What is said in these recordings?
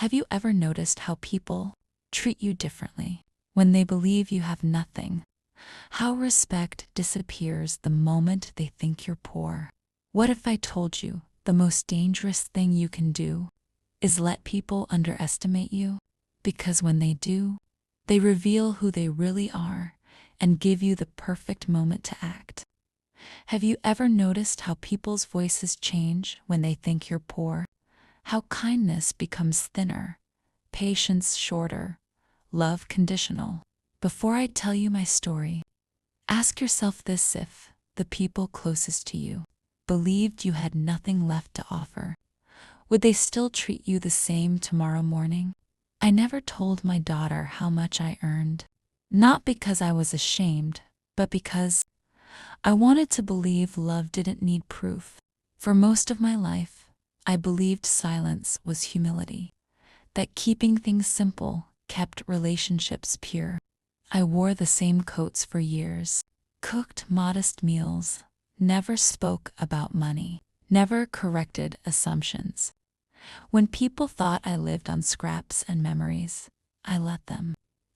Have you ever noticed how people treat you differently when they believe you have nothing? How respect disappears the moment they think you're poor? What if I told you the most dangerous thing you can do is let people underestimate you? Because when they do, they reveal who they really are and give you the perfect moment to act. Have you ever noticed how people's voices change when they think you're poor? How kindness becomes thinner, patience shorter, love conditional. Before I tell you my story, ask yourself this: if the people closest to you believed you had nothing left to offer, would they still treat you the same tomorrow morning? I never told my daughter how much I earned, not because I was ashamed, but because I wanted to believe love didn't need proof. For most of my life, I believed silence was humility, that keeping things simple kept relationships pure. I wore the same coats for years, cooked modest meals, never spoke about money, never corrected assumptions. When people thought I lived on scraps and memories, I let them.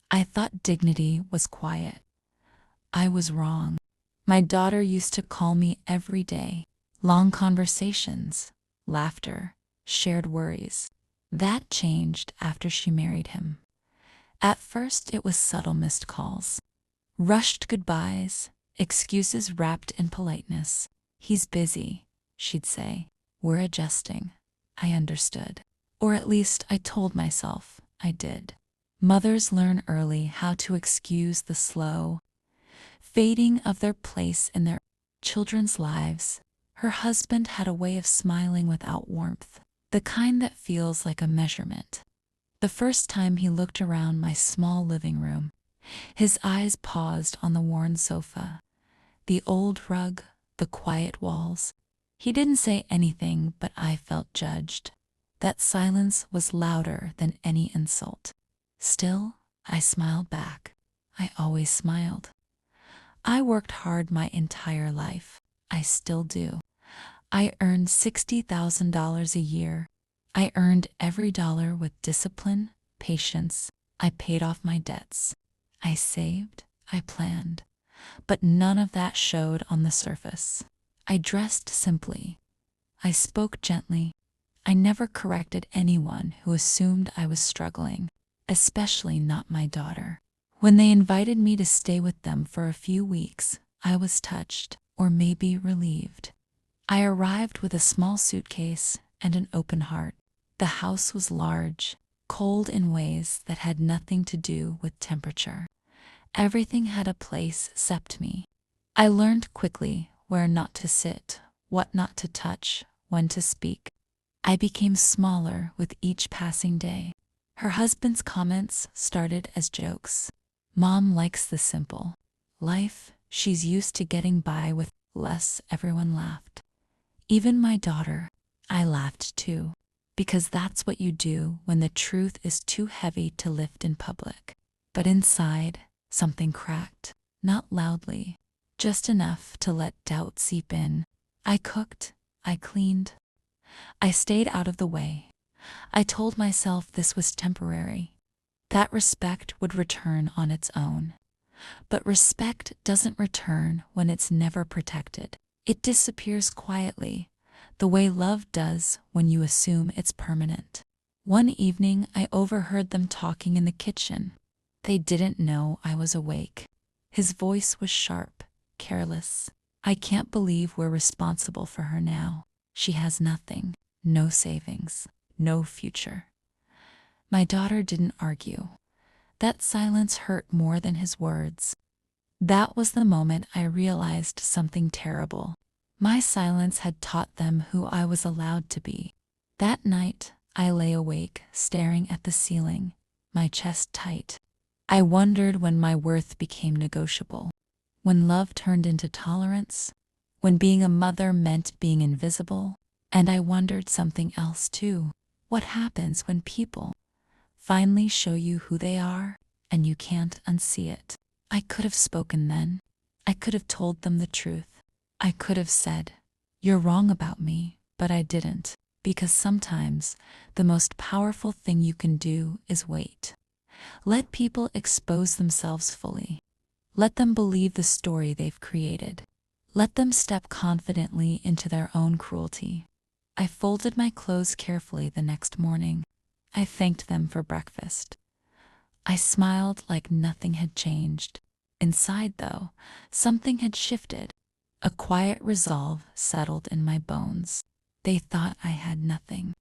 I thought dignity was quiet. I was wrong. My daughter used to call me every day. Long conversations, laughter, shared worries. That changed after she married him. At first it was subtle missed calls, rushed goodbyes, excuses wrapped in politeness. "He's busy," she'd say. "We're adjusting." I understood. Or at least I told myself I did. Mothers learn early how to excuse the slow fading of their place in their children's lives. Her husband had a way of smiling without warmth, the kind that feels like a measurement. The first time he looked around my small living room, his eyes paused on the worn sofa, the old rug, the quiet walls. He didn't say anything, but I felt judged. That silence was louder than any insult. Still, I smiled back. I always smiled. I worked hard my entire life. I still do. I earned $60,000 a year. I earned every dollar with discipline, patience. I paid off my debts. I saved, I planned. But none of that showed on the surface. I dressed simply. I spoke gently. I never corrected anyone who assumed I was struggling, especially not my daughter. When they invited me to stay with them for a few weeks, I was touched, or maybe relieved. I arrived with a small suitcase and an open heart. The house was large, cold in ways that had nothing to do with temperature. Everything had a place except me. I learned quickly where not to sit, what not to touch, when to speak. I became smaller with each passing day. Her husband's comments started as jokes. "Mom likes the simple life. She's used to getting by with less." Everyone laughed. Even my daughter. I laughed too, because that's what you do when the truth is too heavy to lift in public. But inside, something cracked, not loudly, just enough to let doubt seep in. I cooked, I cleaned, I stayed out of the way. I told myself this was temporary, that respect would return on its own. But respect doesn't return when it's never protected. It disappears quietly, the way love does when you assume it's permanent. One evening, I overheard them talking in the kitchen. They didn't know I was awake. His voice was sharp, careless. "I can't believe we're responsible for her now. She has nothing, no savings, no future." My daughter didn't argue. That silence hurt more than his words. That was the moment I realized something terrible. My silence had taught them who I was allowed to be. That night, I lay awake, staring at the ceiling, my chest tight. I wondered when my worth became negotiable, when love turned into tolerance, when being a mother meant being invisible. And I wondered something else too. What happens when people finally show you who they are and you can't unsee it? I could have spoken then. I could have told them the truth. I could have said, "You're wrong about me," but I didn't. Because sometimes the most powerful thing you can do is wait. Let people expose themselves fully. Let them believe the story they've created. Let them step confidently into their own cruelty. I folded my clothes carefully the next morning. I thanked them for breakfast. I smiled like nothing had changed. Inside, though, something had shifted. A quiet resolve settled in my bones. They thought I had nothing.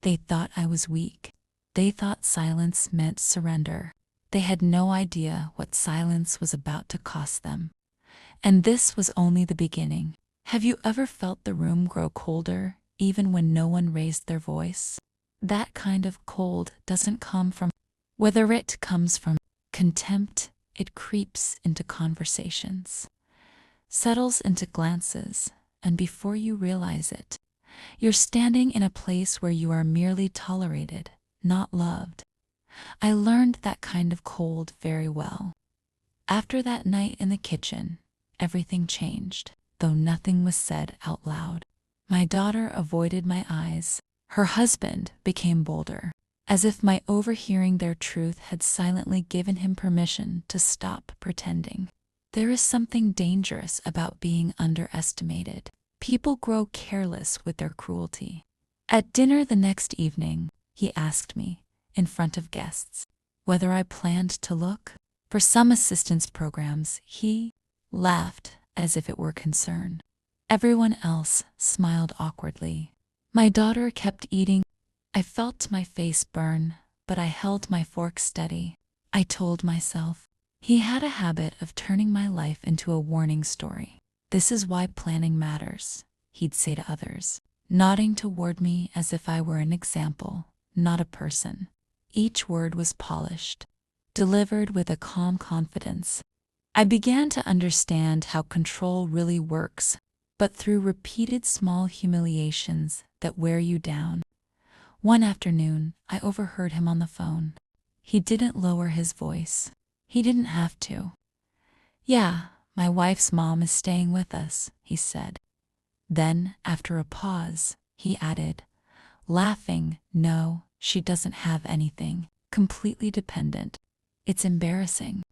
They thought I was weak. They thought silence meant surrender. They had no idea what silence was about to cost them. And this was only the beginning. Have you ever felt the room grow colder, even when no one raised their voice? That kind of cold doesn't come from whether it comes from contempt. It creeps into conversations, settles into glances, and before you realize it, you're standing in a place where you are merely tolerated, not loved. I learned that kind of cold very well. After that night in the kitchen, everything changed, though nothing was said out loud. My daughter avoided my eyes. Her husband became bolder, as if my overhearing their truth had silently given him permission to stop pretending. There is something dangerous about being underestimated. People grow careless with their cruelty. At dinner the next evening, he asked me, in front of guests, whether I planned to look for some assistance programs. He laughed as if it were concern. Everyone else smiled awkwardly. My daughter kept eating. I felt my face burn, but I held my fork steady. I told myself, he had a habit of turning my life into a warning story. This is why planning matters, he'd say to others, nodding toward me as if I were an example, not a person. Each word was polished, delivered with a calm confidence. I began to understand how control really works, but through repeated small humiliations that wear you down. One afternoon, I overheard him on the phone. He didn't lower his voice. He didn't have to. "Yeah, my wife's mom is staying with us," he said. Then, after a pause, he added, laughing, "No, she doesn't have anything. Completely dependent. It's embarrassing."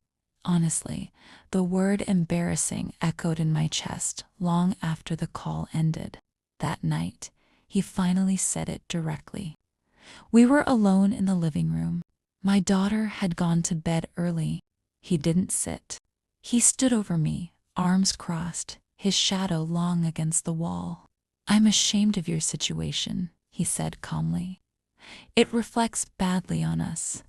Honestly, the word embarrassing echoed in my chest long after the call ended. That night, he finally said it directly. We were alone in the living room. My daughter had gone to bed early. He didn't sit. He stood over me, arms crossed, his shadow long against the wall. "I'm ashamed of your situation," he said calmly. "It reflects badly on us,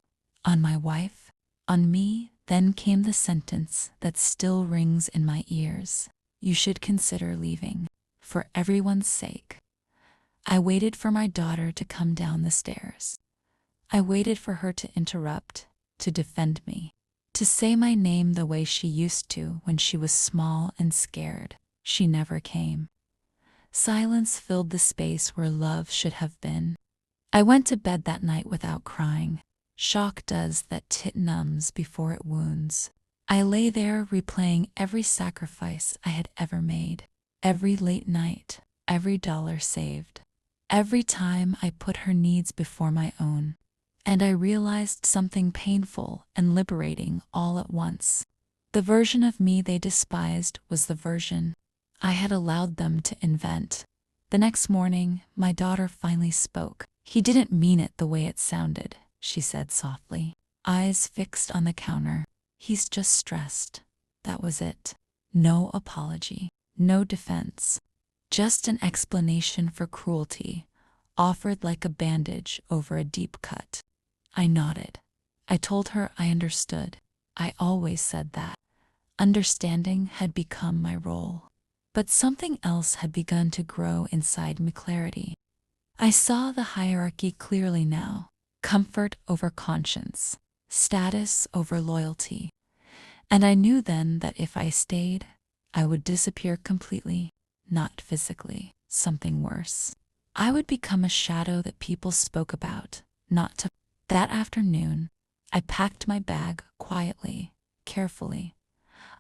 on my wife, on me." Then came the sentence that still rings in my ears. "You should consider leaving, for everyone's sake." I waited for my daughter to come down the stairs. I waited for her to interrupt, to defend me, to say my name the way she used to when she was small and scared. She never came. Silence filled the space where love should have been. I went to bed that night without crying. Shock does that tit numbs before it wounds. I lay there replaying every sacrifice I had ever made, every late night, every dollar saved, every time I put her needs before my own. And I realized something painful and liberating all at once. The version of me they despised was the version I had allowed them to invent. The next morning, my daughter finally spoke. "He didn't mean it the way it sounded," she said softly, eyes fixed on the counter. "He's just stressed." That was it. No apology, no defense, just an explanation for cruelty, offered like a bandage over a deep cut. I nodded. I told her I understood. I always said that. Understanding had become my role. But something else had begun to grow inside me, clarity. I saw the hierarchy clearly now. Comfort over conscience, status over loyalty. And I knew then that if I stayed, I would disappear completely, not physically, something worse. I would become a shadow that people spoke about, not to. That afternoon, I packed my bag quietly, carefully.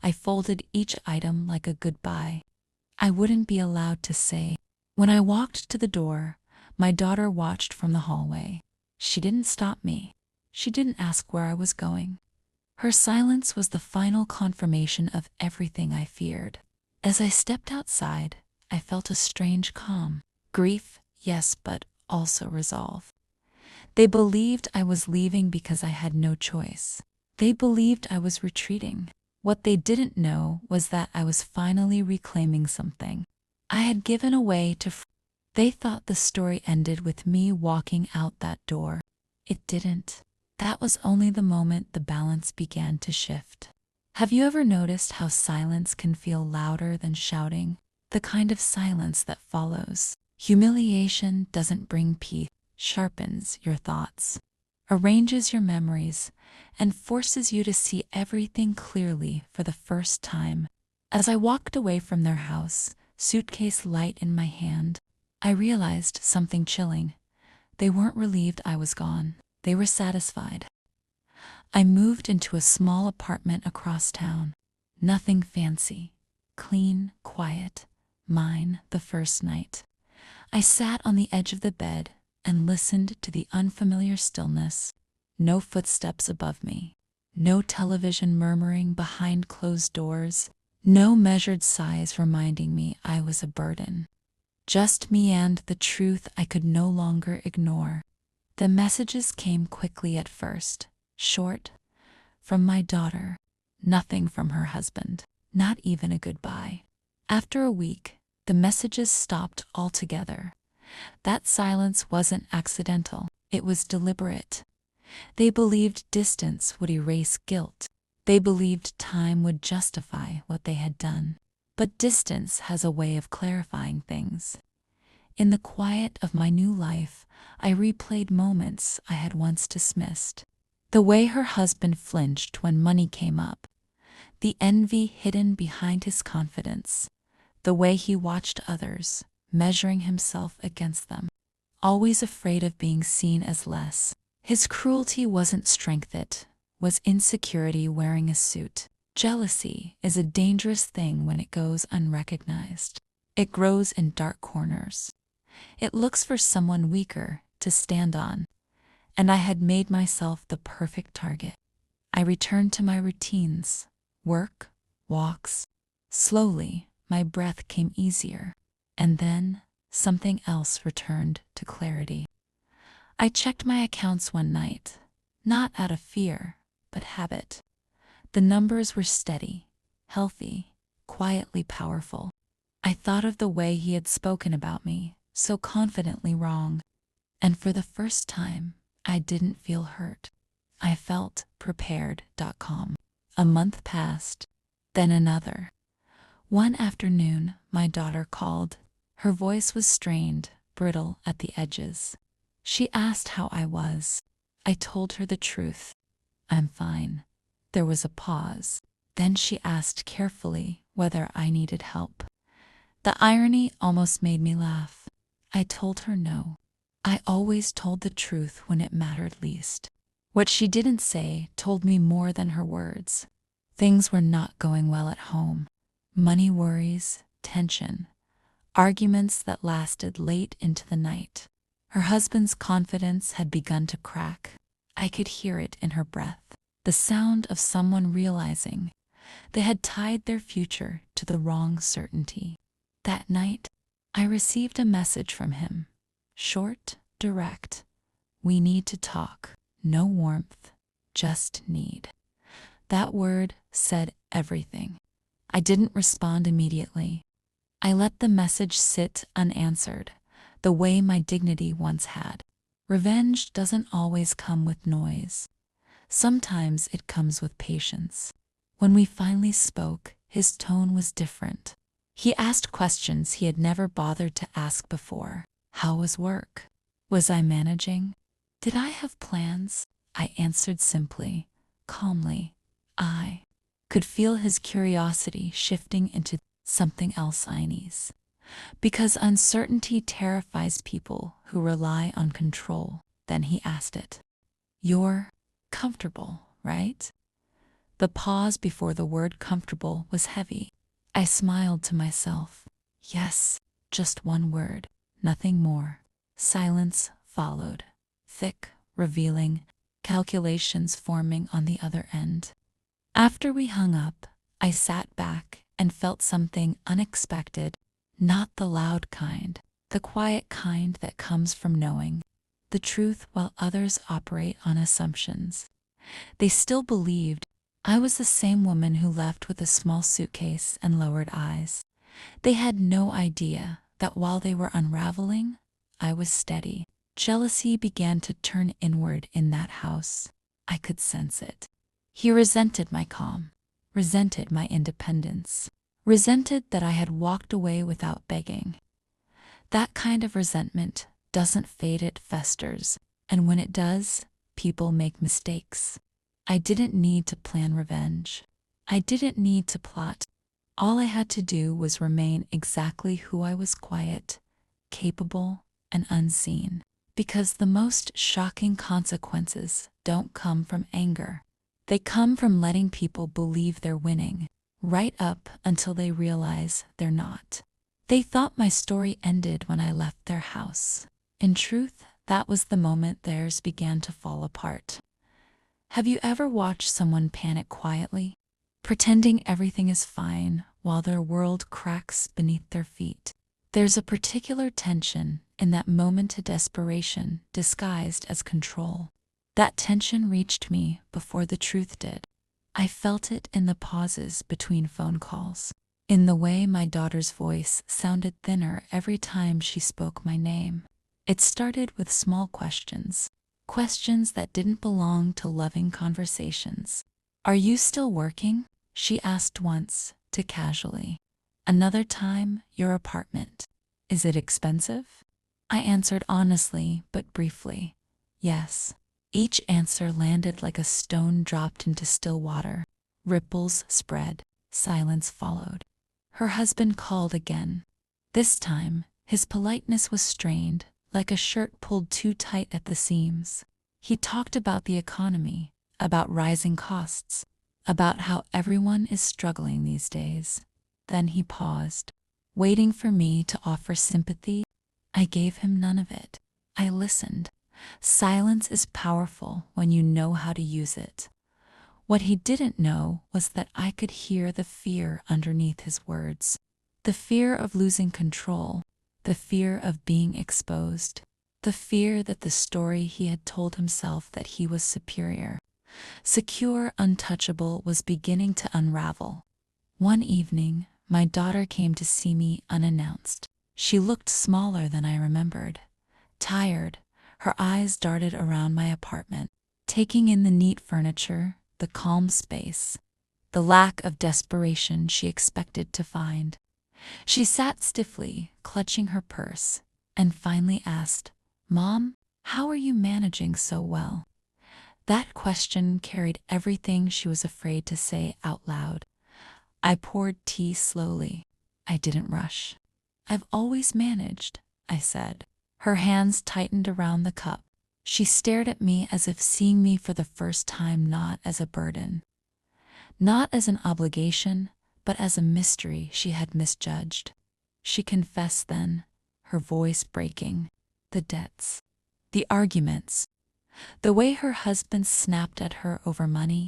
I folded each item like a goodbye. I wouldn't be allowed to say. When I walked to the door, My daughter watched from the hallway. She didn't stop me. She didn't ask where I was going. Her silence was the final confirmation of everything I feared. As I stepped outside, I felt a strange calm. Grief, yes, but also resolve. They believed I was leaving because I had no choice. They believed I was retreating. What they didn't know was that I was finally reclaiming something I had given away to They thought the story ended with me walking out that door. It didn't. That was only the moment the balance began to shift. Have you ever noticed how silence can feel louder than shouting? The kind of silence that follows. Humiliation doesn't bring peace, sharpens your thoughts, arranges your memories, and forces you to see everything clearly for the first time. As I walked away from their house, suitcase light in my hand, I realized something chilling. They weren't relieved I was gone. They were satisfied. I moved into a small apartment across town. Nothing fancy. Clean, quiet. Mine the first night. I sat on the edge of the bed and listened to the unfamiliar stillness. No footsteps above me. No television murmuring behind closed doors. No measured sighs reminding me I was a burden. Just me and the truth I could no longer ignore. The messages came quickly at first, short, from my daughter, nothing from her husband, not even a goodbye. After a week, the messages stopped altogether. That silence wasn't accidental, it was deliberate. They believed distance would erase guilt. They believed time would justify what they had done. But distance has a way of clarifying things. In the quiet of my new life, I replayed moments I had once dismissed. The way her husband flinched when money came up. The envy hidden behind his confidence. The way he watched others, measuring himself against them. Always afraid of being seen as less. His cruelty wasn't strength, it was insecurity wearing a suit. Jealousy is a dangerous thing when it goes unrecognized. It grows in dark corners. It looks for someone weaker to stand on, and I had made myself the perfect target. I returned to my routines, work, walks. Slowly, my breath came easier, and then something else returned to clarity. I checked my accounts one night, not out of fear, but habit. The numbers were steady, healthy, quietly powerful. I thought of the way he had spoken about me, so confidently wrong. And for the first time, I didn't feel hurt. I felt prepared.com. A month passed, then another. One afternoon, my daughter called. Her voice was strained, brittle at the edges. She asked how I was. I told her the truth. I'm fine. There was a pause. Then she asked carefully whether I needed help. The irony almost made me laugh. I told her no. I always told the truth when it mattered least. What she didn't say told me more than her words. Things were not going well at home. Money worries, tension, arguments that lasted late into the night. Her husband's confidence had begun to crack. I could hear it in her breath. The sound of someone realizing they had tied their future to the wrong certainty. That night, I received a message from him. Short, direct. We need to talk. No warmth, just need. That word said everything. I didn't respond immediately. I let the message sit unanswered, the way my dignity once had. Revenge doesn't always come with noise. Sometimes it comes with patience. When we finally spoke, his tone was different. He asked questions he had never bothered to ask before. How was work? Was I managing? Did I have plans? I answered simply, calmly. I could feel his curiosity shifting into something else unease. Because uncertainty terrifies people who rely on control. Then he asked it. You're comfortable, right? The pause before the word comfortable was heavy. I smiled to myself. Yes, just one word, nothing more. Silence followed, thick, revealing, calculations forming on the other end. After we hung up, I sat back and felt something unexpected, not the loud kind, the quiet kind that comes from knowing the truth while others operate on assumptions. They still believed I was the same woman who left with a small suitcase and lowered eyes. They had no idea that while they were unraveling, I was steady. Jealousy began to turn inward in that house. I could sense it. He resented my calm, resented my independence, resented that I had walked away without begging. That kind of resentment doesn't fade, it festers, and when it does, people make mistakes. I didn't need to plan revenge. I didn't need to plot. All I had to do was remain exactly who I was: quiet, capable, and unseen. Because the most shocking consequences don't come from anger. They come from letting people believe they're winning, right up until they realize they're not. They thought my story ended when I left their house. In truth, that was the moment theirs began to fall apart. Have you ever watched someone panic quietly, pretending everything is fine while their world cracks beneath their feet? There's a particular tension in that moment of desperation disguised as control. That tension reached me before the truth did. I felt it in the pauses between phone calls, in the way my daughter's voice sounded thinner every time she spoke my name. It started with small questions, questions that didn't belong to loving conversations. "Are you still working?" she asked once, too casually. Another time, "Your apartment. Is it expensive?" I answered honestly but briefly, "Yes." Each answer landed like a stone dropped into still water. Ripples spread, silence followed. Her husband called again. This time, his politeness was strained, like a shirt pulled too tight at the seams. He talked about the economy, about rising costs, about how everyone is struggling these days. Then he paused, waiting for me to offer sympathy. I gave him none of it. I listened. Silence is powerful when you know how to use it. What he didn't know was that I could hear the fear underneath his words. The fear of losing control, the fear of being exposed, the fear that the story he had told himself that he was superior, secure, untouchable, was beginning to unravel. One evening, my daughter came to see me unannounced. She looked smaller than I remembered, tired. Her eyes darted around my apartment, taking in the neat furniture, the calm space, the lack of desperation she expected to find. She sat stiffly, clutching her purse, and finally asked, "Mom, how are you managing so well?" That question carried everything she was afraid to say out loud. I poured tea slowly. I didn't rush. "I've always managed," I said. Her hands tightened around the cup. She stared at me as if seeing me for the first time, not as a burden, not as an obligation, but as a mystery she had misjudged. She confessed then, her voice breaking. The debts, the arguments, the way her husband snapped at her over money,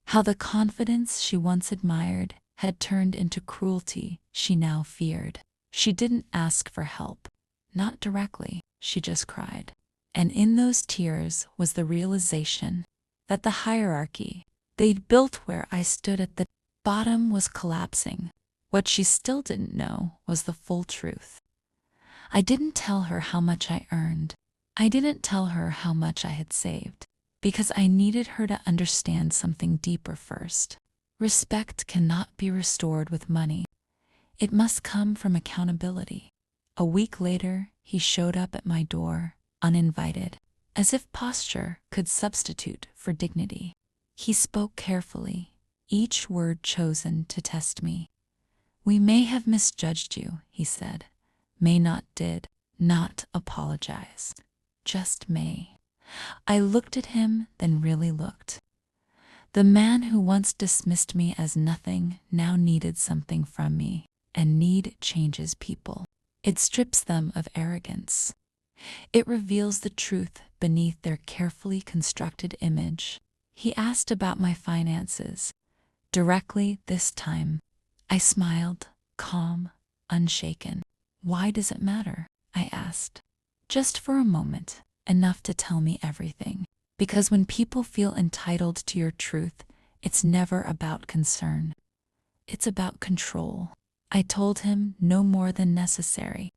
how the confidence she once admired had turned into cruelty she now feared. She didn't ask for help. Not directly, she just cried. And in those tears was the realization that the hierarchy they'd built where I stood at the bottom was collapsing. What she still didn't know was the full truth. I didn't tell her how much I earned. I didn't tell her how much I had saved, because I needed her to understand something deeper first. Respect cannot be restored with money. It must come from accountability. A week later, he showed up at my door, uninvited, as if posture could substitute for dignity. He spoke carefully, each word chosen to test me. "We may have misjudged you," he said. "May not did, not apologize. Just may." I looked at him, then really looked. The man who once dismissed me as nothing now needed something from me, and need changes people. It strips them of arrogance. It reveals the truth beneath their carefully constructed image. He asked about my finances, directly this time. I smiled, calm, unshaken. Why does it matter? I asked. Just for a moment, enough to tell me everything. Because when people feel entitled to your truth, it's never about concern. It's about control. I told him no more than necessary.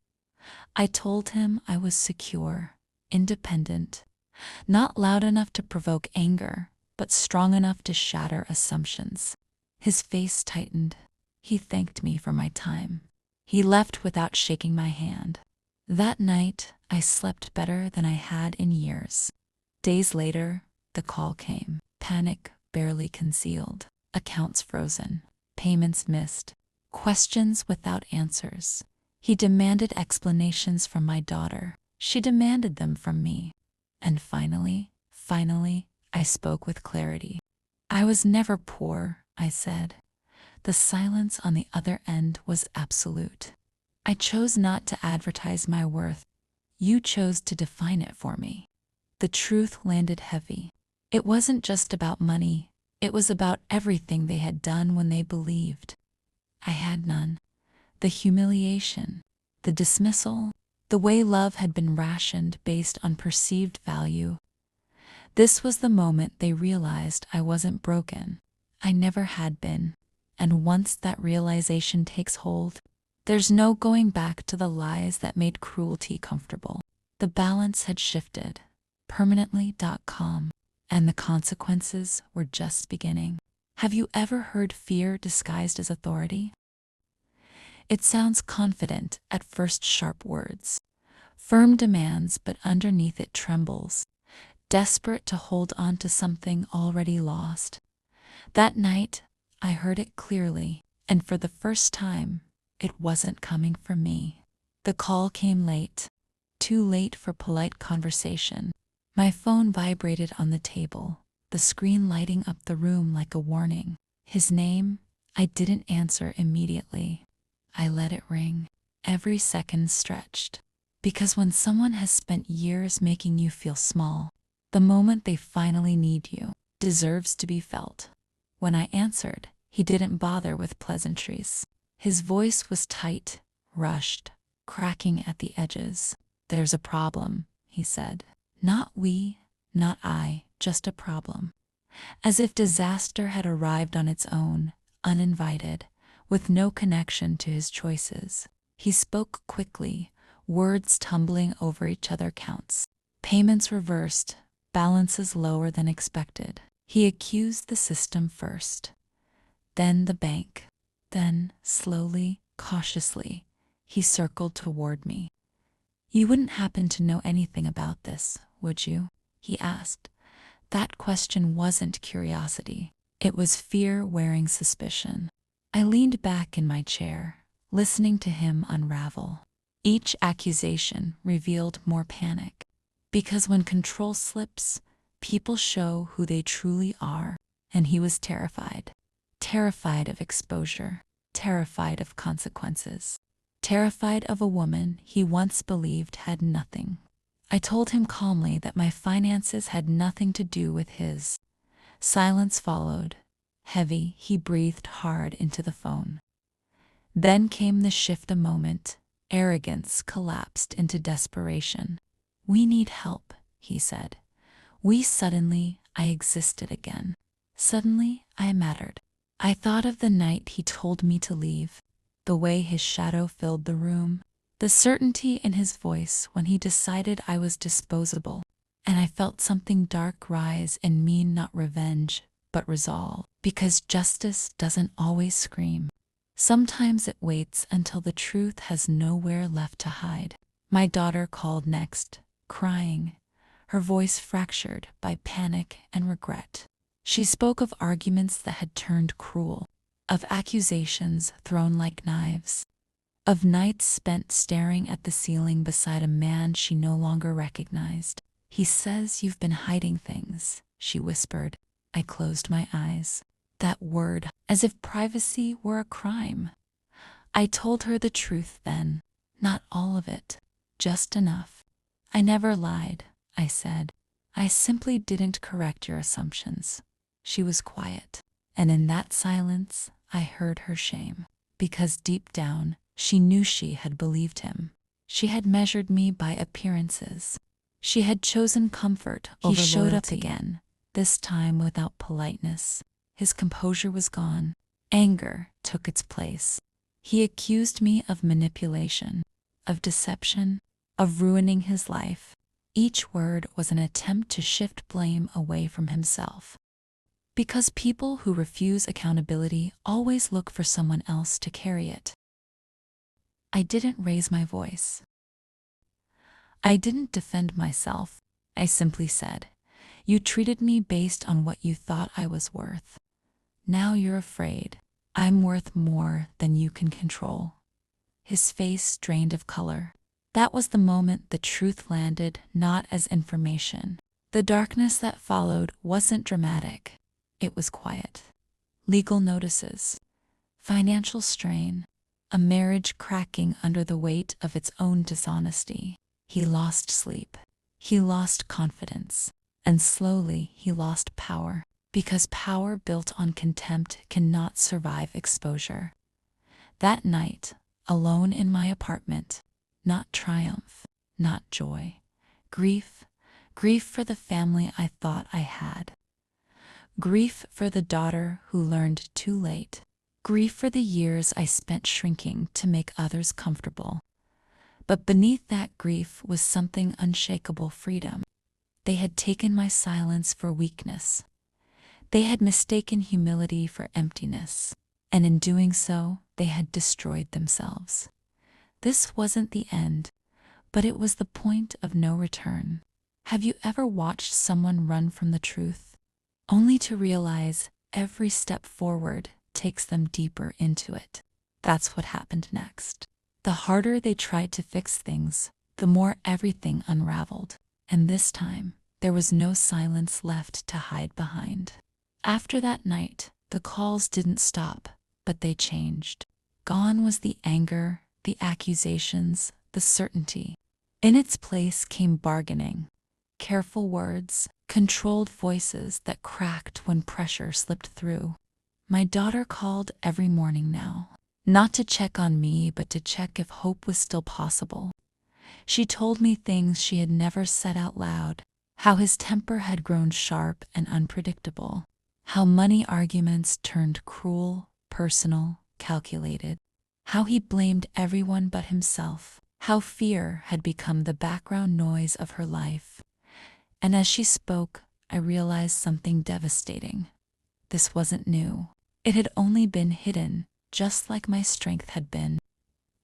I told him I was secure, independent, not loud enough to provoke anger, but strong enough to shatter assumptions. His face tightened. He thanked me for my time. He left without shaking my hand. That night, I slept better than I had in years. Days later, the call came. Panic barely concealed. Accounts frozen. Payments missed. Questions without answers. He demanded explanations from my daughter. She demanded them from me. And finally, I spoke with clarity. I was never poor, I said. The silence on the other end was absolute. I chose not to advertise my worth. You chose to define it for me. The truth landed heavy. It wasn't just about money. It was about everything they had done when they believed. I had none. The humiliation, the dismissal, the way love had been rationed based on perceived value. This was the moment they realized I wasn't broken. I never had been. And once that realization takes hold, there's no going back to the lies that made cruelty comfortable. The balance had shifted, permanently.com, and the consequences were just beginning. Have you ever heard fear disguised as authority? It sounds confident at first, sharp words, firm demands, but underneath it trembles, desperate to hold on to something already lost. That night, I heard it clearly, and for the first time, it wasn't coming from me. The call came late, too late for polite conversation. My phone vibrated on the table, the screen lighting up the room like a warning. His name? I didn't answer immediately. I let it ring. Every second stretched. Because when someone has spent years making you feel small, the moment they finally need you deserves to be felt. When I answered, he didn't bother with pleasantries. His voice was tight, rushed, cracking at the edges. There's a problem, he said. Not we, not I, just a problem. As if disaster had arrived on its own, uninvited, with no connection to his choices. He spoke quickly, words tumbling over each other, counts. Payments reversed, balances lower than expected. He accused the system first, then the bank. Then, slowly, cautiously, he circled toward me. You wouldn't happen to know anything about this, would you? He asked. That question wasn't curiosity. It was fear wearing suspicion. I leaned back in my chair, listening to him unravel. Each accusation revealed more panic. Because when control slips, people show who they truly are, and he was terrified. Terrified of exposure, terrified of consequences, terrified of a woman he once believed had nothing. I told him calmly that my finances had nothing to do with his. Silence followed. Heavy, he breathed hard into the phone. Then came the shift, a moment. Arrogance collapsed into desperation. We need help, he said. I existed again. Suddenly, I mattered. I thought of the night he told me to leave, the way his shadow filled the room, the certainty in his voice when he decided I was disposable, and I felt something dark rise in me, not revenge, but resolve, because justice doesn't always scream. Sometimes it waits until the truth has nowhere left to hide. My daughter called next, crying, her voice fractured by panic and regret. She spoke of arguments that had turned cruel, of accusations thrown like knives, of nights spent staring at the ceiling beside a man she no longer recognized. He says you've been hiding things, she whispered. I closed my eyes. That word, as if privacy were a crime. I told her the truth then, not all of it, just enough. I never lied, I said. I simply didn't correct your assumptions. She was quiet, and in that silence, I heard her shame. Because deep down, she knew she had believed him. She had measured me by appearances. She had chosen comfort over loyalty. He showed up again, this time without politeness. His composure was gone. Anger took its place. He accused me of manipulation, of deception, of ruining his life. Each word was an attempt to shift blame away from himself. Because people who refuse accountability always look for someone else to carry it. I didn't raise my voice. I didn't defend myself. I simply said, "You treated me based on what you thought I was worth. Now you're afraid. I'm worth more than you can control." His face drained of color. That was the moment the truth landed, not as information. The darkness that followed wasn't dramatic. It was quiet. Legal notices, financial strain, a marriage cracking under the weight of its own dishonesty. He lost sleep. He lost confidence. And slowly he lost power. Because power built on contempt cannot survive exposure. That night, alone in my apartment, not triumph, not joy, grief for the family I thought I had. Grief for the daughter who learned too late. Grief for the years I spent shrinking to make others comfortable. But beneath that grief was something unshakable: freedom. They had taken my silence for weakness. They had mistaken humility for emptiness. And in doing so, they had destroyed themselves. This wasn't the end, but it was the point of no return. Have you ever watched someone run from the truth, only to realize every step forward takes them deeper into it? That's what happened next. The harder they tried to fix things, the more everything unraveled. And this time, there was no silence left to hide behind. After that night, the calls didn't stop, but they changed. Gone was the anger, the accusations, the certainty. In its place came bargaining, careful words, controlled voices that cracked when pressure slipped through. My daughter called every morning now, not to check on me, but to check if hope was still possible. She told me things she had never said out loud, how his temper had grown sharp and unpredictable, how money arguments turned cruel, personal, calculated, how he blamed everyone but himself, how fear had become the background noise of her life. And as she spoke, I realized something devastating. This wasn't new. It had only been hidden, just like my strength had been.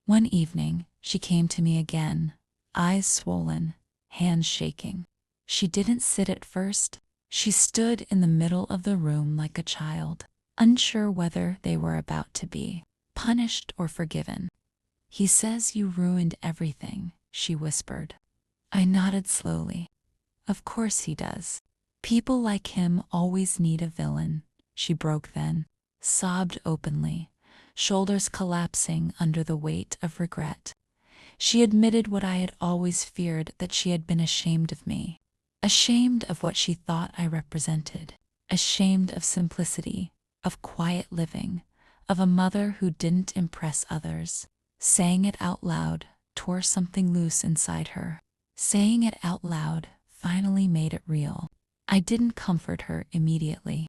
One evening, she came to me again, eyes swollen, hands shaking. She didn't sit at first. She stood in the middle of the room like a child, unsure whether they were about to be punished or forgiven. "He says you ruined everything," she whispered. I nodded slowly. "Of course he does. People like him always need a villain." She broke then, sobbed openly, shoulders collapsing under the weight of regret. She admitted what I had always feared, that she had been ashamed of me. Ashamed of what she thought I represented. Ashamed of simplicity, of quiet living, of a mother who didn't impress others. Saying it out loud tore something loose inside her. Saying it out loud finally made it real. I didn't comfort her immediately.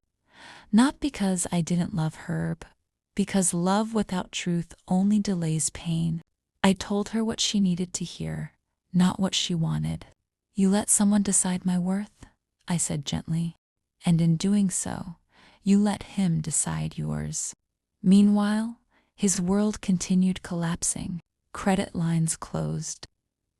Not because I didn't love her, but because love without truth only delays pain. I told her what she needed to hear, not what she wanted. "You let someone decide my worth," I said gently, "and in doing so, you let him decide yours." Meanwhile, his world continued collapsing. Credit lines closed.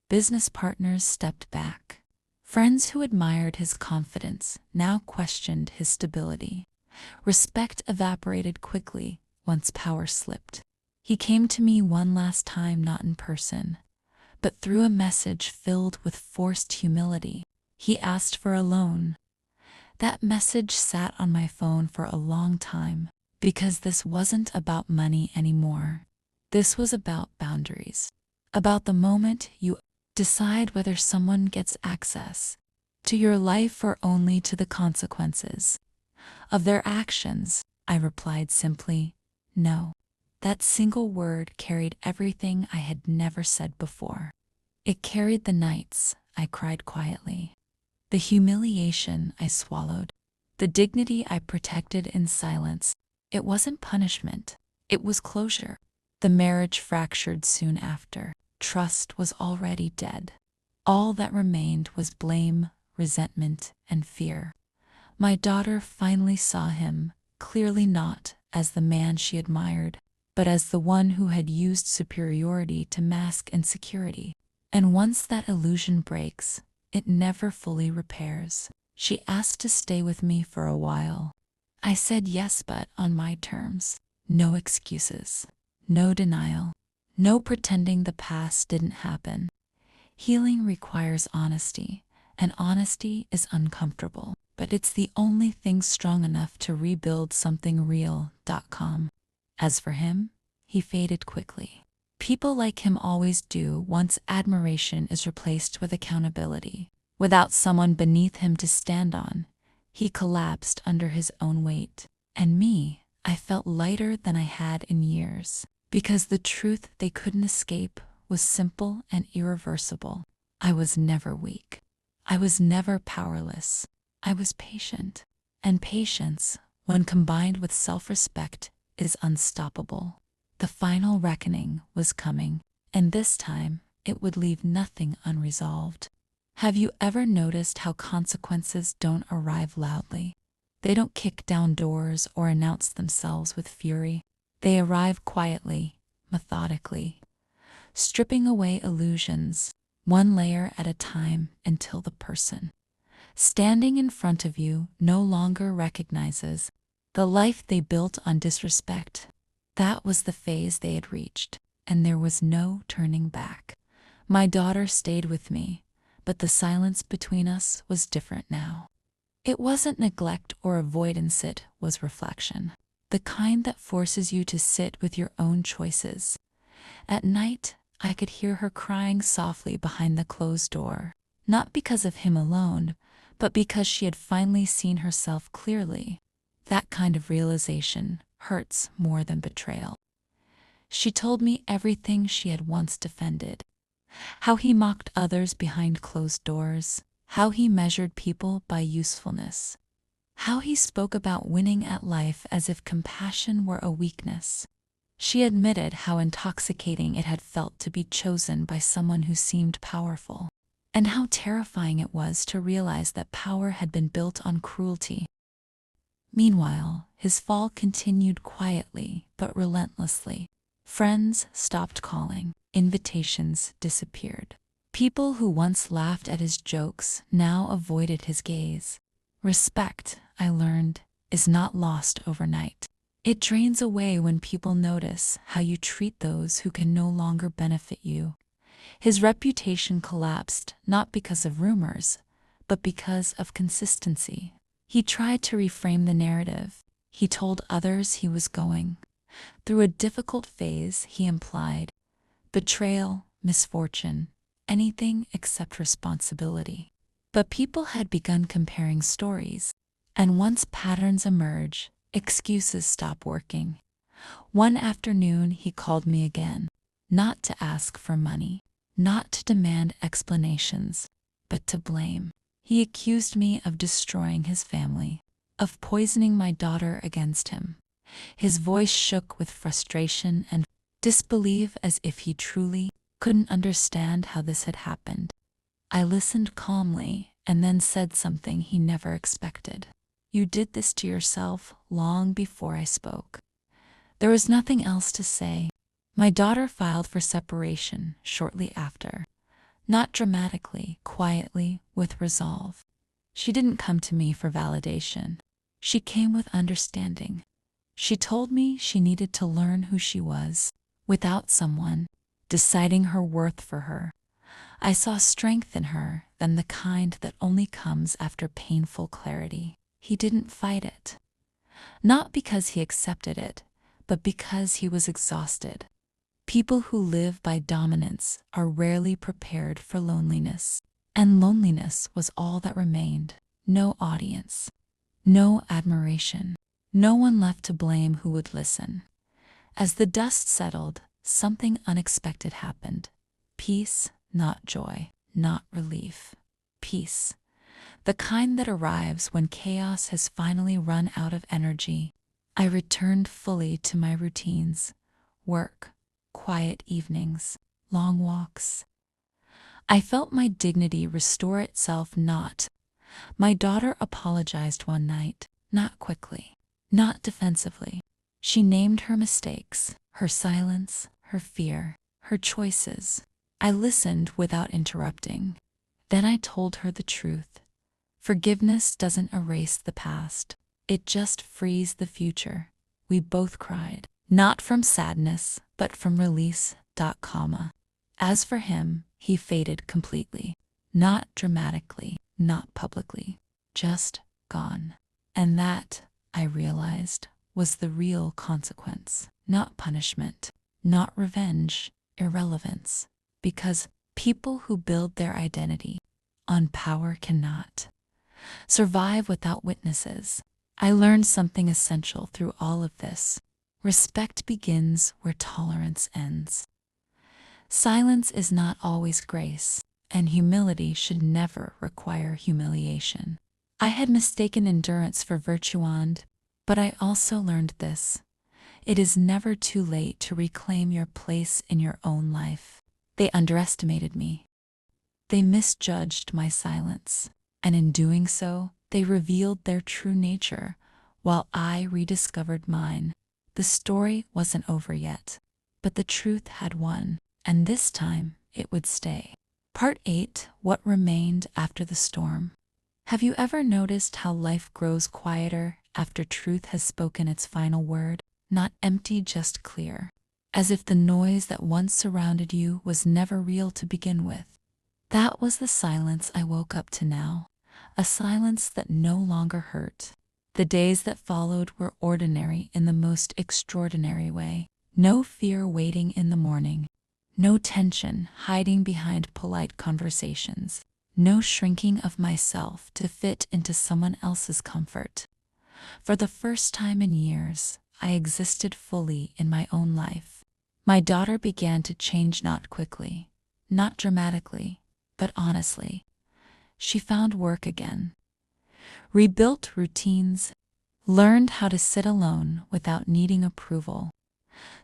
Business partners stepped back. Friends who admired his confidence now questioned his stability. Respect evaporated quickly once power slipped. He came to me one last time, not in person, but through a message filled with forced humility. He asked for a loan. That message sat on my phone for a long time, because this wasn't about money anymore. This was about boundaries. About the moment you Decide whether someone gets access to your life or only to the consequences of their actions. I replied simply, no. That single word carried everything I had never said before. It carried the nights I cried quietly, the humiliation I swallowed, the dignity I protected in silence. It wasn't punishment, it was closure. The marriage fractured soon after. Trust was already dead. All that remained was blame, resentment, and fear. My daughter finally saw him, clearly not as the man she admired, but as the one who had used superiority to mask insecurity. And once that illusion breaks, it never fully repairs. She asked to stay with me for a while. I said yes, but on my terms. No excuses, no denial, no pretending the past didn't happen. Healing requires honesty, and honesty is uncomfortable, but it's the only thing strong enough to rebuild something real.com. As for him, he faded quickly. People like him always do once admiration is replaced with accountability. Without someone beneath him to stand on, he collapsed under his own weight. And me, I felt lighter than I had in years, because the truth they couldn't escape was simple and irreversible. I was never weak. I was never powerless. I was patient. And patience, when combined with self-respect, is unstoppable. The final reckoning was coming, and this time it would leave nothing unresolved. Have you ever noticed how consequences don't arrive loudly? They don't kick down doors or announce themselves with fury. They arrive quietly, methodically, stripping away illusions, one layer at a time, until the person standing in front of you no longer recognizes the life they built on disrespect. That was the phase they had reached, and there was no turning back. My daughter stayed with me, but the silence between us was different now. It wasn't neglect or avoidance, it was reflection. The kind that forces you to sit with your own choices. At night, I could hear her crying softly behind the closed door, not because of him alone, but because she had finally seen herself clearly. That kind of realization hurts more than betrayal. She told me everything she had once defended. How he mocked others behind closed doors. How he measured people by usefulness. How he spoke about winning at life as if compassion were a weakness. She admitted how intoxicating it had felt to be chosen by someone who seemed powerful, and how terrifying it was to realize that power had been built on cruelty. Meanwhile, his fall continued quietly but relentlessly. Friends stopped calling. Invitations disappeared. People who once laughed at his jokes now avoided his gaze. Respect, I learned, is not lost overnight. It drains away when people notice how you treat those who can no longer benefit you. His reputation collapsed not because of rumors, but because of consistency. He tried to reframe the narrative. He told others he was going through a difficult phase, he implied. Betrayal, misfortune, anything except responsibility. But people had begun comparing stories, and once patterns emerge, excuses stop working. One afternoon he called me again, not to ask for money, not to demand explanations, but to blame. He accused me of destroying his family, of poisoning my daughter against him. His voice shook with frustration and disbelief, as if he truly couldn't understand how this had happened. I listened calmly and then said something he never expected. You did this to yourself long before I spoke. There was nothing else to say. My daughter filed for separation shortly after. Not dramatically, quietly, with resolve. She didn't come to me for validation. She came with understanding. She told me she needed to learn who she was, without someone deciding her worth for her. I saw strength in her, than the kind that only comes after painful clarity. He didn't fight it. Not because he accepted it, but because he was exhausted. People who live by dominance are rarely prepared for loneliness. And loneliness was all that remained. No audience, no admiration, no one left to blame who would listen. As the dust settled, something unexpected happened. Peace, not joy, not relief. Peace. The kind that arrives when chaos has finally run out of energy. I returned fully to my routines. Work, quiet evenings, long walks. I felt my dignity restore itself. Not. My daughter apologized one night, not quickly, not defensively. She named her mistakes, her silence, her fear, her choices. I listened without interrupting. Then I told her the truth. Forgiveness doesn't erase the past. It just frees the future. We both cried, not from sadness, but from release. As for him, he faded completely. Not dramatically, not publicly, just gone. And that, I realized, was the real consequence. Not punishment, not revenge, irrelevance. Because people who build their identity on power cannot survive without witnesses. I learned something essential through all of this. Respect begins where tolerance ends. Silence is not always grace, and humility should never require humiliation. I had mistaken endurance for virtue, but I also learned this. It is never too late to reclaim your place in your own life. They underestimated me. They misjudged my silence, and in doing so, they revealed their true nature, while I rediscovered mine. The story wasn't over yet, but the truth had won, and this time it would stay. Part 8: What Remained After the Storm. Have you ever noticed how life grows quieter after truth has spoken its final word? Not empty, just clear. As if the noise that once surrounded you was never real to begin with. That was the silence I woke up to now. A silence that no longer hurt. The days that followed were ordinary in the most extraordinary way. No fear waiting in the morning. No tension hiding behind polite conversations. No shrinking of myself to fit into someone else's comfort. For the first time in years, I existed fully in my own life. My daughter began to change, not quickly, not dramatically, but honestly. She found work again, rebuilt routines, learned how to sit alone without needing approval.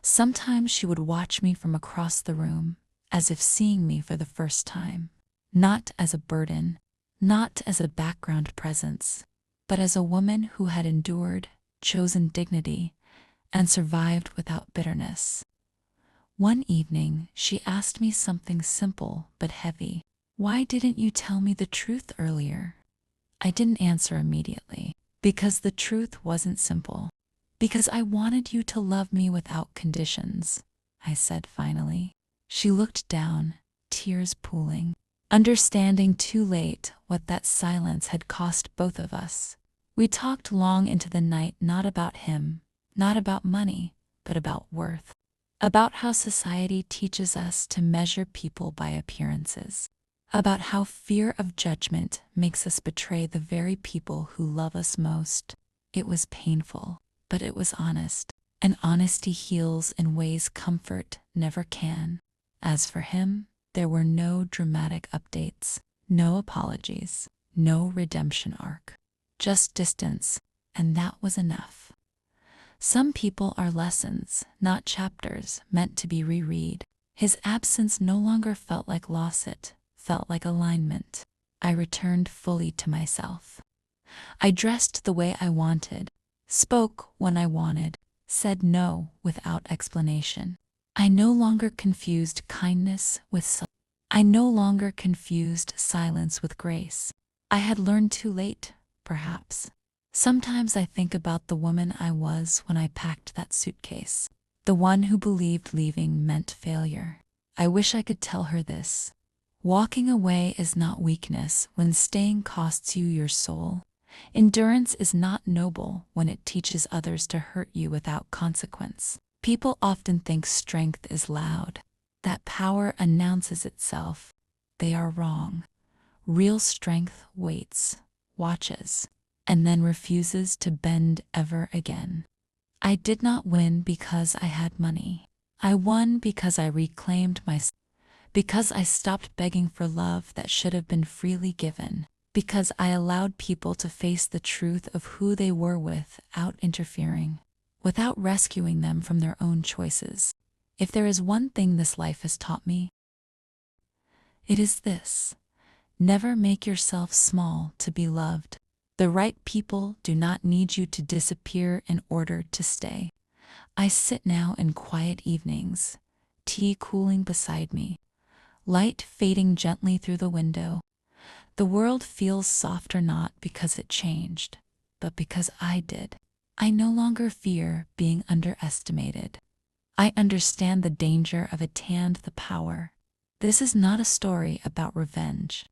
Sometimes she would watch me from across the room, as if seeing me for the first time, not as a burden, not as a background presence, but as a woman who had endured, chosen dignity, and survived without bitterness. One evening, she asked me something simple but heavy. Why didn't you tell me the truth earlier? I didn't answer immediately, because the truth wasn't simple. Because I wanted you to love me without conditions, I said finally. She looked down, tears pooling, understanding too late what that silence had cost both of us. We talked long into the night, not about him, not about money, but about worth. About how society teaches us to measure people by appearances. About how fear of judgment makes us betray the very people who love us most. It was painful, but it was honest. And honesty heals in ways comfort never can. As for him, there were no dramatic updates, no apologies, no redemption arc. Just distance, and that was enough. Some people are lessons, not chapters, meant to be reread. His absence no longer felt like loss, it felt like alignment. I returned fully to myself. I dressed the way I wanted, spoke when I wanted, said no without explanation. I no longer confused kindness with I no longer confused silence with grace. I had learned too late, perhaps. Sometimes I think about the woman I was when I packed that suitcase. The one who believed leaving meant failure. I wish I could tell her this. Walking away is not weakness when staying costs you your soul. Endurance is not noble when it teaches others to hurt you without consequence. People often think strength is loud, that power announces itself. They are wrong. Real strength waits, watches, and then refuses to bend ever again. I did not win because I had money. I won because I reclaimed myself, because I stopped begging for love that should have been freely given, because I allowed people to face the truth of who they were without interfering, without rescuing them from their own choices. If there is one thing this life has taught me, it is this: never make yourself small to be loved. The right people do not need you to disappear in order to stay. I sit now in quiet evenings, tea cooling beside me, light fading gently through the window. The world feels softer not because it changed, but because I did. I no longer fear being underestimated. I understand the danger of it and the power. This is not a story about revenge.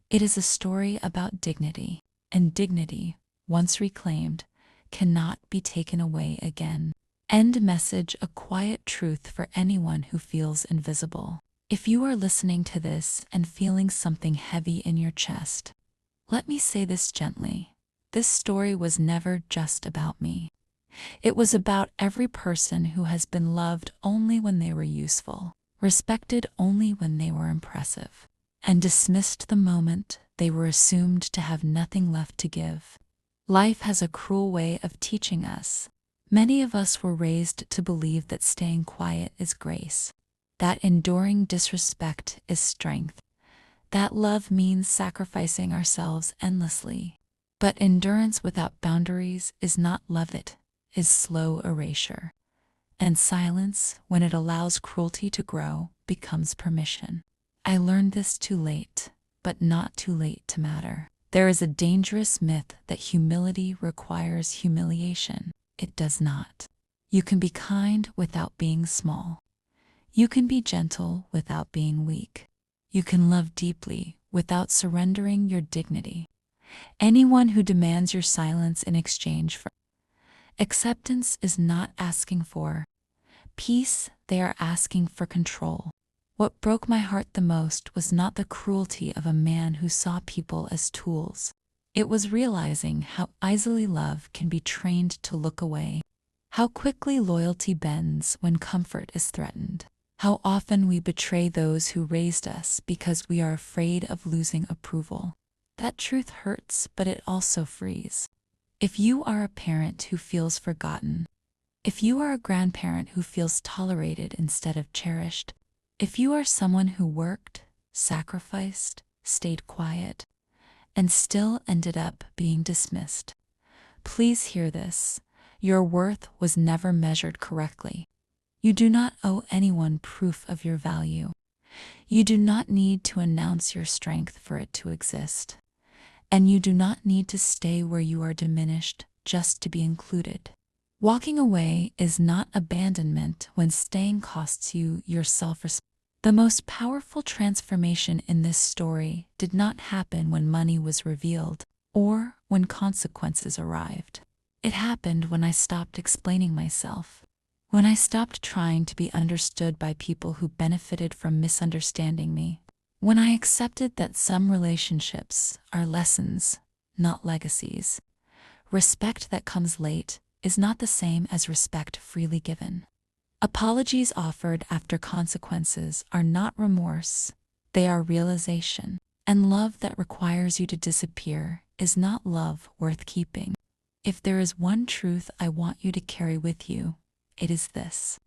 It is a story about dignity, and dignity, once reclaimed, cannot be taken away again. End message: a quiet truth for anyone who feels invisible. If you are listening to this and feeling something heavy in your chest, let me say this gently. This story was never just about me. It was about every person who has been loved only when they were useful, respected only when they were impressive, and dismissed the moment they were assumed to have nothing left to give. Life has a cruel way of teaching us. Many of us were raised to believe that staying quiet is grace, that enduring disrespect is strength, that love means sacrificing ourselves endlessly. But endurance without boundaries is not love, it is slow erasure. And silence, when it allows cruelty to grow, becomes permission. I learned this too late, but not too late to matter. There is a dangerous myth that humility requires humiliation. It does not. You can be kind without being small. You can be gentle without being weak. You can love deeply without surrendering your dignity. Anyone who demands your silence in exchange for acceptance is not asking for peace, they are asking for control. What broke my heart the most was not the cruelty of a man who saw people as tools. It was realizing how easily love can be trained to look away, how quickly loyalty bends when comfort is threatened, how often we betray those who raised us because we are afraid of losing approval. That truth hurts, but it also frees. If you are a parent who feels forgotten, if you are a grandparent who feels tolerated instead of cherished, if you are someone who worked, sacrificed, stayed quiet, and still ended up being dismissed, please hear this: your worth was never measured correctly. You do not owe anyone proof of your value. You do not need to announce your strength for it to exist. And you do not need to stay where you are diminished just to be included. Walking away is not abandonment when staying costs you your self-respect. The most powerful transformation in this story did not happen when money was revealed or when consequences arrived. It happened when I stopped explaining myself, when I stopped trying to be understood by people who benefited from misunderstanding me, when I accepted that some relationships are lessons, not legacies. Respect that comes late is not the same as respect freely given. Apologies offered after consequences are not remorse, they are realization. And love that requires you to disappear is not love worth keeping. If there is one truth I want you to carry with you, it is this: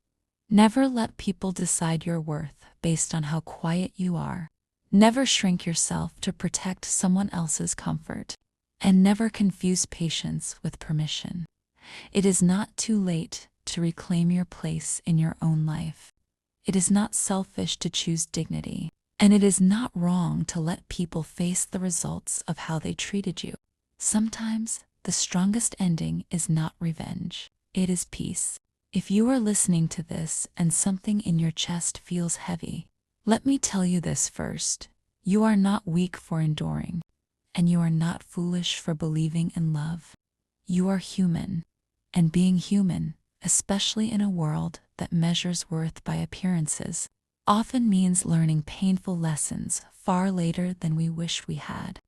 never let people decide your worth based on how quiet you are. Never shrink yourself to protect someone else's comfort. And never confuse patience with permission. It is not too late to reclaim your place in your own life. It is not selfish to choose dignity. And it is not wrong to let people face the results of how they treated you. Sometimes the strongest ending is not revenge. It is peace. If you are listening to this and something in your chest feels heavy, let me tell you this first: you are not weak for enduring, and you are not foolish for believing in love. You are human, and being human especially in a world that measures worth by appearances, often means learning painful lessons far later than we wish we had.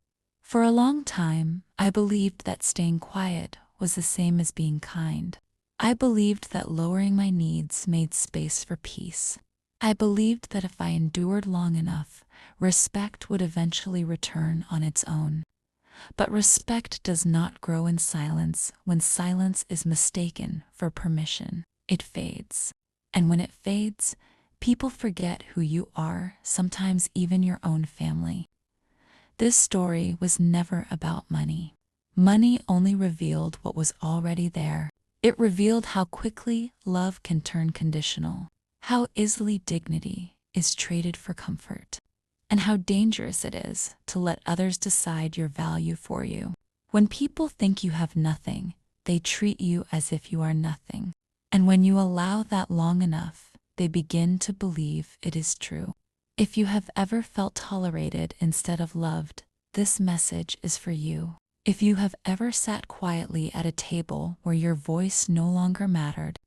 For a long time, I believed that staying quiet was the same as being kind. I believed that lowering my needs made space for peace. I believed that if I endured long enough, respect would eventually return on its own. But respect does not grow in silence. When silence is mistaken for permission, it fades. And when it fades, people forget who you are, sometimes even your own family. This story was never about money. Money only revealed what was already there. It revealed how quickly love can turn conditional, how easily dignity is traded for comfort, and how dangerous it is to let others decide your value for you. When people think you have nothing, they treat you as if you are nothing. And when you allow that long enough, they begin to believe it is true. If you have ever felt tolerated instead of loved, this message is for you. If you have ever sat quietly at a table where your voice no longer mattered,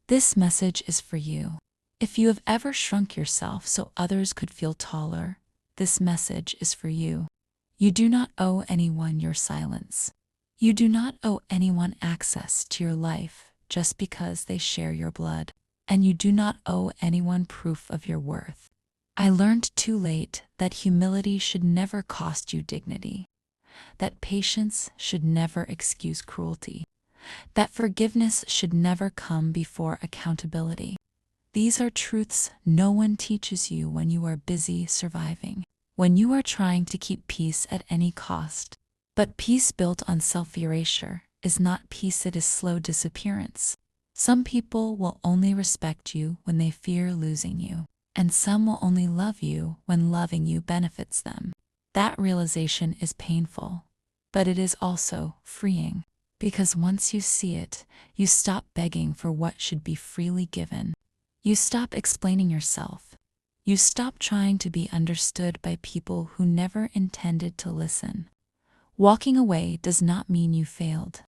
this message is for you. If you have ever shrunk yourself so others could feel taller, this message is for you. You do not owe anyone your silence. You do not owe anyone access to your life just because they share your blood. And you do not owe anyone proof of your worth. I learned too late that humility should never cost you dignity, that patience should never excuse cruelty, that forgiveness should never come before accountability. These are truths no one teaches you when you are busy surviving, when you are trying to keep peace at any cost. But peace built on self-erasure is not peace, it is slow disappearance. Some people will only respect you when they fear losing you, and some will only love you when loving you benefits them. That realization is painful, but it is also freeing, because once you see it, you stop begging for what should be freely given. You stop explaining yourself. You stop trying to be understood by people who never intended to listen. Walking away does not mean you failed.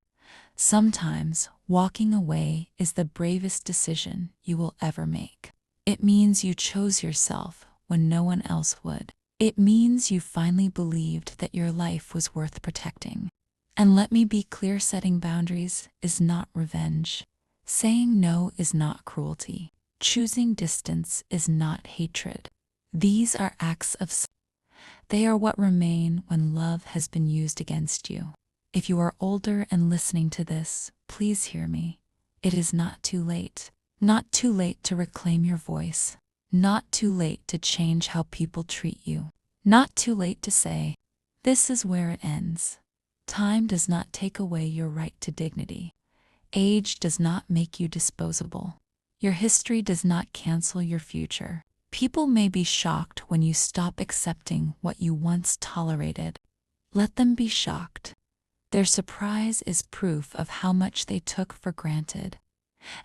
Sometimes walking away is the bravest decision you will ever make. It means you chose yourself when no one else would. It means you finally believed that your life was worth protecting. And let me be clear, setting boundaries is not revenge. Saying no is not cruelty. Choosing distance is not hatred. These are acts of They are what remain when love has been used against you. If you are older and listening to this, please hear me. It is not too late. Not too late to reclaim your voice. Not too late to change how people treat you. Not too late to say, this is where it ends. Time does not take away your right to dignity. Age does not make you disposable. Your history does not cancel your future. People may be shocked when you stop accepting what you once tolerated. Let them be shocked. Their surprise is proof of how much they took for granted.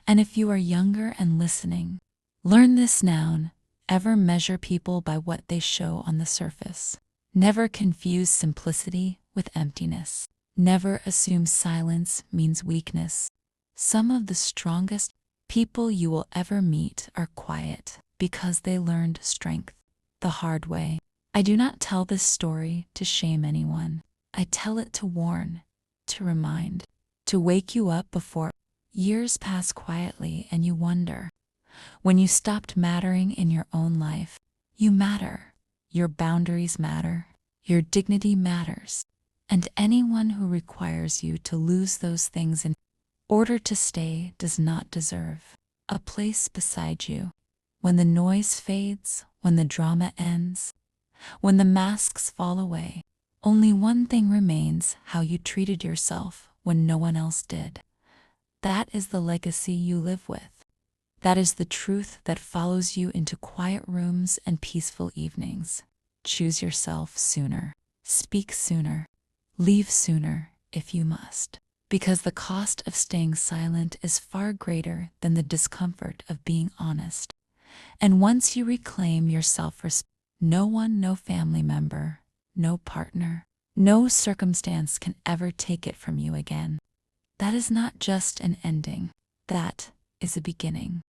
And if you are younger and listening, learn this now: ever measure people by what they show on the surface. Never confuse simplicity with emptiness. Never assume silence means weakness. Some of the strongest people you will ever meet are quiet because they learned strength the hard way. I do not tell this story to shame anyone. I tell it to warn, to remind, to wake you up before years pass quietly and you wonder. When you stopped mattering in your own life, you matter. Your boundaries matter. Your dignity matters. And anyone who requires you to lose those things in order to stay does not deserve a place beside you. When the noise fades, when the drama ends, when the masks fall away, only one thing remains: how you treated yourself when no one else did. That is the legacy you live with. That is the truth that follows you into quiet rooms and peaceful evenings. Choose yourself sooner. Speak sooner. Leave sooner if you must. Because the cost of staying silent is far greater than the discomfort of being honest. And once you reclaim your self-respect, no one, no family member, no partner, no circumstance can ever take it from you again. That is not just an ending. That is a beginning.